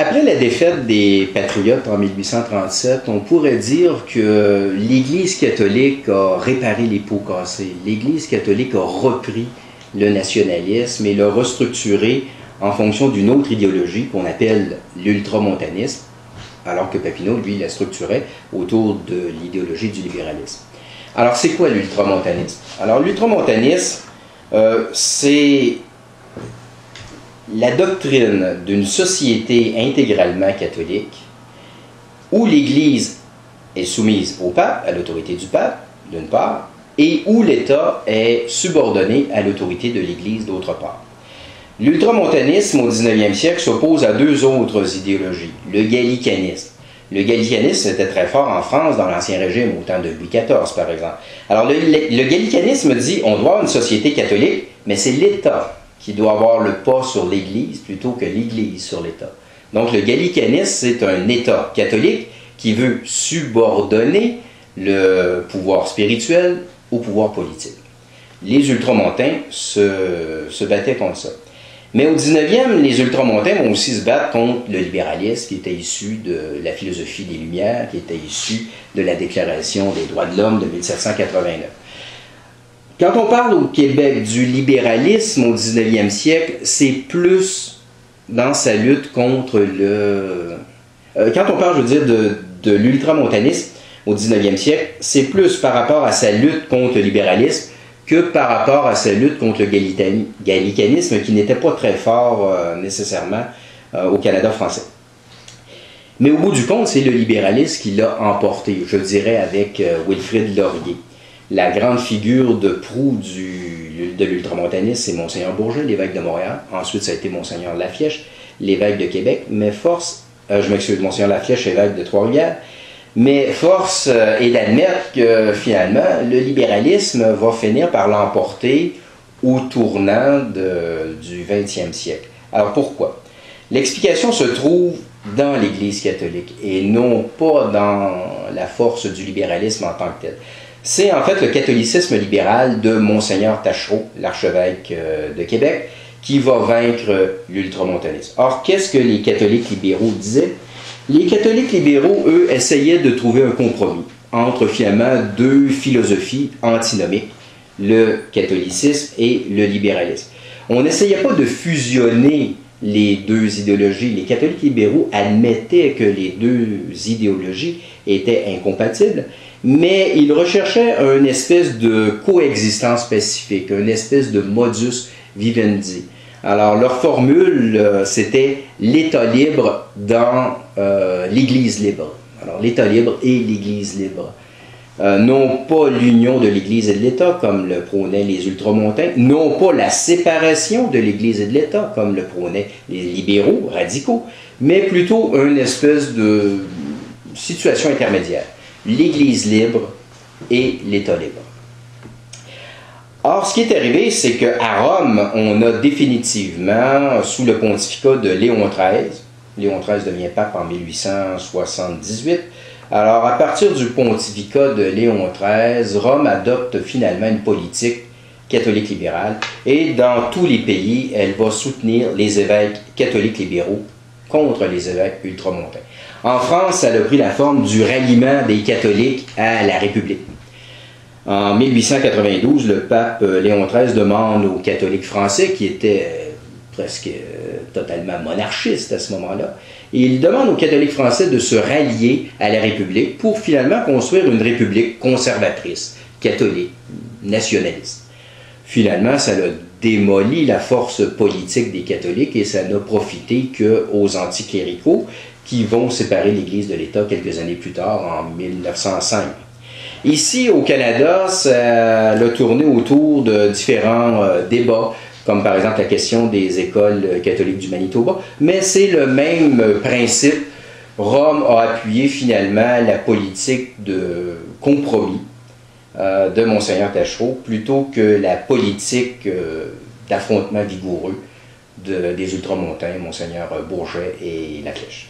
Après la défaite des Patriotes en 1837, on pourrait dire que l'Église catholique a réparé les pots cassés. L'Église catholique a repris le nationalisme et l'a restructuré en fonction d'une autre idéologie qu'on appelle l'ultramontanisme, alors que Papineau, lui, la structurait autour de l'idéologie du libéralisme. Alors, c'est quoi l'ultramontanisme? Alors, l'ultramontanisme, c'est la doctrine d'une société intégralement catholique où l'Église est soumise au pape, à l'autorité du pape, d'une part, et où l'État est subordonné à l'autorité de l'Église, d'autre part. L'ultramontanisme au 19e siècle s'oppose à deux autres idéologies. Le gallicanisme. Le gallicanisme était très fort en France dans l'Ancien Régime, au temps de Louis XIV, par exemple. Alors, le gallicanisme dit on doit avoir une société catholique, mais c'est l'État qui doit avoir le pas sur l'Église plutôt que l'Église sur l'État. Donc, le gallicanisme, c'est un État catholique qui veut subordonner le pouvoir spirituel au pouvoir politique. Les ultramontains se battaient contre ça. Mais au 19e, les ultramontains vont aussi se battre contre le libéralisme qui était issu de la philosophie des Lumières, qui était issu de la Déclaration des droits de l'homme de 1789. Quand on parle au Québec du libéralisme au 19e siècle, c'est plus dans sa lutte contre le... Quand on parle, je veux dire, de l'ultramontanisme au 19e siècle, c'est plus par rapport à sa lutte contre le libéralisme que par rapport à sa lutte contre le gallicanisme qui n'était pas très fort nécessairement au Canada français. Mais au bout du compte, c'est le libéralisme qui l'a emporté, je dirais, avec Wilfrid Laurier. La grande figure de proue de l'ultramontanisme, c'est Monseigneur Bourget, l'évêque de Montréal. Ensuite, ça a été Monseigneur Laflèche, l'évêque de Québec. Mais Monseigneur Laflèche, évêque de Trois-Rivières. Mais force est d'admettre que finalement, le libéralisme va finir par l'emporter au tournant du 20e siècle. Alors pourquoi? L'explication se trouve dans l'Église catholique et non pas dans la force du libéralisme en tant que tel. C'est en fait le catholicisme libéral de Monseigneur Taschereau, l'archevêque de Québec, qui va vaincre l'ultramontanisme. Or, qu'est-ce que les catholiques libéraux disaient? Les catholiques libéraux, eux, essayaient de trouver un compromis entre finalement deux philosophies antinomiques, le catholicisme et le libéralisme. On n'essayait pas de fusionner les deux idéologies. Les catholiques libéraux admettaient que les deux idéologies étaient incompatibles, mais ils recherchaient une espèce de coexistence pacifique, une espèce de modus vivendi. Alors, leur formule, c'était l'État libre dans l'Église libre. Alors, l'État libre et l'Église libre. Non pas l'union de l'Église et de l'État, comme le prônaient les ultramontains, non pas la séparation de l'Église et de l'État, comme le prônaient les libéraux radicaux, mais plutôt une espèce de situation intermédiaire. L'Église libre et l'État libre. Or, ce qui est arrivé, c'est qu'à Rome, on a définitivement, sous le pontificat de Léon XIII, Léon XIII devient pape en 1878, alors à partir du pontificat de Léon XIII, Rome adopte finalement une politique catholique libérale et dans tous les pays, elle va soutenir les évêques catholiques libéraux contre les évêques ultramontains. En France, ça a pris la forme du ralliement des catholiques à la République. En 1892, le pape Léon XIII demande aux catholiques français, qui étaient presque totalement monarchistes à ce moment-là, et il demande aux catholiques français de se rallier à la République pour finalement construire une République conservatrice, catholique, nationaliste. Finalement, ça a démoli la force politique des catholiques et ça n'a profité qu'aux anticléricaux qui vont séparer l'Église de l'État quelques années plus tard, en 1905. Ici, au Canada, ça a tourné autour de différents débats, comme par exemple la question des écoles catholiques du Manitoba, mais c'est le même principe. Rome a appuyé finalement la politique de compromis de Monseigneur Taschereau plutôt que la politique d'affrontement vigoureux des ultramontains, Monseigneur Bourget et Laflèche.